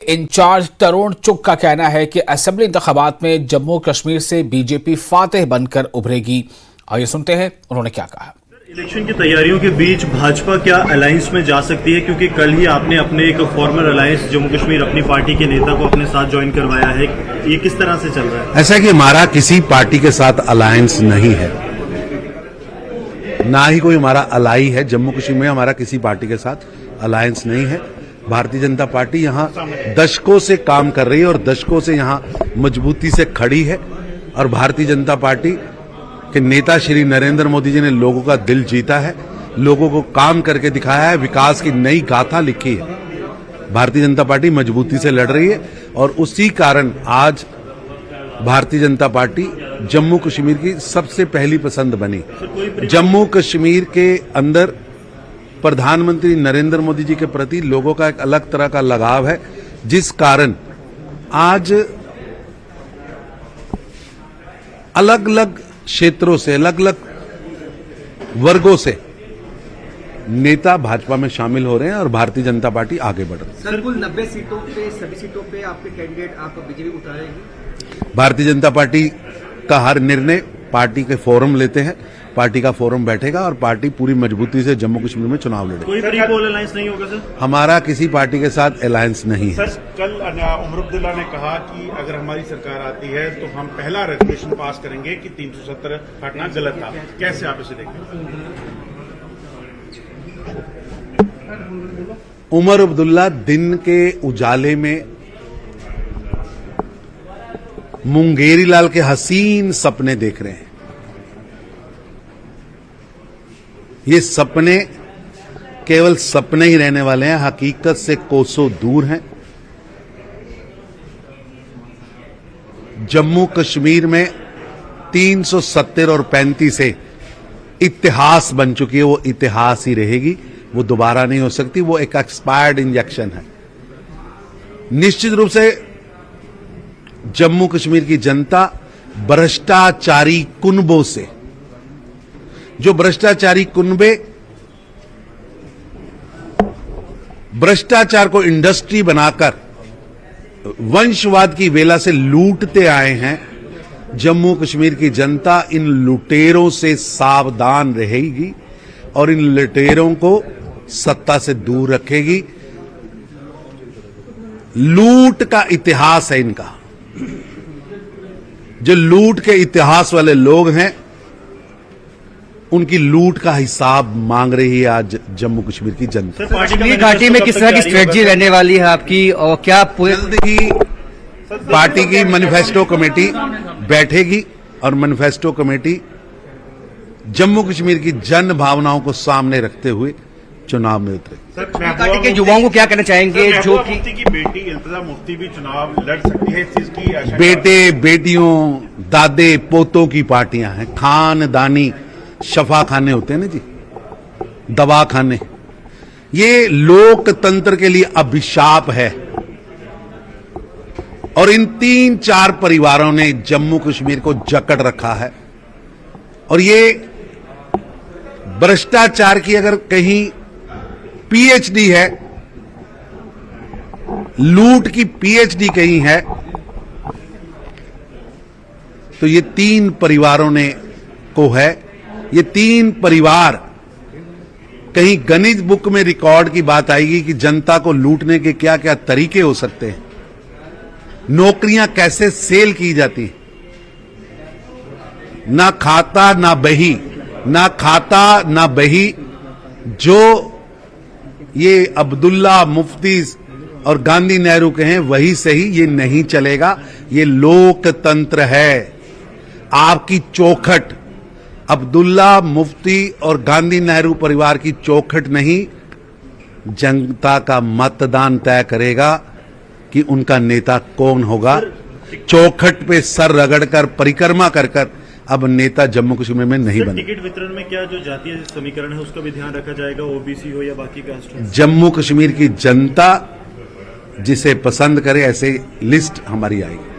In charge तरुण चुग का कहना है कि असेंबली इंतखाबात में जम्मू कश्मीर से बीजेपी फातेह बनकर उभरेगी। आइए सुनते हैं उन्होंने क्या कहा। इलेक्शन की तैयारियों के बीच भाजपा क्या अलायंस में जा सकती है, क्योंकि कल ही आपने अपने एक फॉर्मर अलायंस जम्मू कश्मीर अपनी पार्टी के नेता को अपने साथ ज्वाइन करवाया है, ये किस तरह से चल रहा है? ऐसा कि हमारा किसी पार्टी के साथ अलायंस नहीं है, ना ही कोई हमारा अलाई है। जम्मू कश्मीर में हमारा किसी पार्टी के साथ अलायंस नहीं है। भारतीय जनता पार्टी यहां दशकों से काम कर रही है और दशकों से यहां मजबूती से खड़ी है। और भारतीय जनता पार्टी के नेता श्री नरेंद्र मोदी जी ने लोगों का दिल जीता है, लोगों को काम करके दिखाया है, विकास की नई गाथा लिखी है। भारतीय जनता पार्टी मजबूती से लड़ रही है और उसी कारण आज भारतीय जनता पार्टी जम्मू कश्मीर की सबसे पहली पसंद बनी। जम्मू कश्मीर के अंदर प्रधानमंत्री नरेंद्र मोदी जी के प्रति लोगों का एक अलग तरह का लगाव है, जिस कारण आज अलग अलग क्षेत्रों से, अलग अलग वर्गों से नेता भाजपा में शामिल हो रहे हैं और भारतीय जनता पार्टी आगे बढ़ रही है। सर, कुल 90 सीटों पे, सभी सीटों पे आपके कैंडिडेट आप बीजेपी उतारेगी? भारतीय जनता पार्टी का हर निर्णय पार्टी के फोरम लेते हैं, पार्टी का फोरम बैठेगा और पार्टी पूरी मजबूती से जम्मू कश्मीर में चुनाव लड़ेगी। कोई प्री पोल अलायंस नहीं होगा सर? हमारा किसी पार्टी के साथ अलायंस नहीं है। सर, कल उमर अब्दुल्ला ने कहा कि अगर हमारी सरकार आती है तो हम पहला रेजोल्यूशन पास करेंगे कि 370 हटना गलत था। कैसे आप इसे देखते हैं? उमर अब्दुल्ला दिन के उजाले में मुंगेरी लाल के हसीन सपने देख रहे हैं। ये सपने केवल सपने ही रहने वाले हैं, हकीकत से कोसों दूर हैं। जम्मू कश्मीर में 370 और 35 से इतिहास बन चुकी है, वो इतिहास ही रहेगी, वो दोबारा नहीं हो सकती। वो एक एक्सपायर्ड इंजेक्शन है। निश्चित रूप से जम्मू कश्मीर की जनता भ्रष्टाचारी कुनबों से, जो भ्रष्टाचारी कुनबे भ्रष्टाचार को इंडस्ट्री बनाकर वंशवाद की वेला से लूटते आए हैं, जम्मू कश्मीर की जनता इन लुटेरों से सावधान रहेगी और इन लुटेरों को सत्ता से दूर रखेगी। लूट का इतिहास है इनका। जो लूट के इतिहास वाले लोग हैं, उनकी लूट का हिसाब मांग रही है आज जम्मू कश्मीर की जनता। कश्मीर घाटी में किस तरह की स्ट्रेटजी रहने वाली है आपकी, और क्या जल्द ही पार्टी की मैनिफेस्टो कमेटी बैठेगी और मैनिफेस्टो कमेटी जम्मू कश्मीर की जन भावनाओं को सामने रखते हुए चुनाव में उतरेगी। पार्टी के युवाओं को क्या कहना चाहेंगे जो कि की बेटी इल्तिजा मुफ्ती भी चुनाव लड़ सकती है, इस चीज की आशंका? बेटे बेटियों दादे पोतों की पार्टियां हैं। खानदानी शफा खाने होते हैं ना जी, दवा खाने। ये लोकतंत्र के लिए अभिशाप है और इन 3-4 परिवारों ने जम्मू कश्मीर को जकड़ रखा है। और ये भ्रष्टाचार की अगर कहीं पीएचडी है, लूट की पीएचडी कहीं है, तो ये 3 परिवारों ने को है। ये 3 परिवार, कहीं गणित बुक में रिकॉर्ड की बात आएगी कि जनता को लूटने के क्या क्या तरीके हो सकते हैं, नौकरियां कैसे सेल की जाती हैं। ना खाता ना बही, ना खाता ना बही। जो ये अब्दुल्ला मुफ्ती और गांधी नेहरू के हैं वही सही, ये नहीं चलेगा। ये लोकतंत्र है। आपकी चौखट अब्दुल्ला मुफ्ती और गांधी नेहरू परिवार की चौखट नहीं, जनता का मतदान तय करेगा कि उनका नेता कौन होगा। चौखट पे सर रगड़कर परिक्रमा कर कर अब नेता जम्मू कश्मीर में नहीं बने। टिकट वितरण में क्या जो जातीय समीकरण है उसका भी ध्यान रखा जाएगा, ओबीसी हो या बाकी कास्ट हो? जम्मू कश्मीर की जनता जिसे पसंद करे ऐसे लिस्ट हमारी आएगी।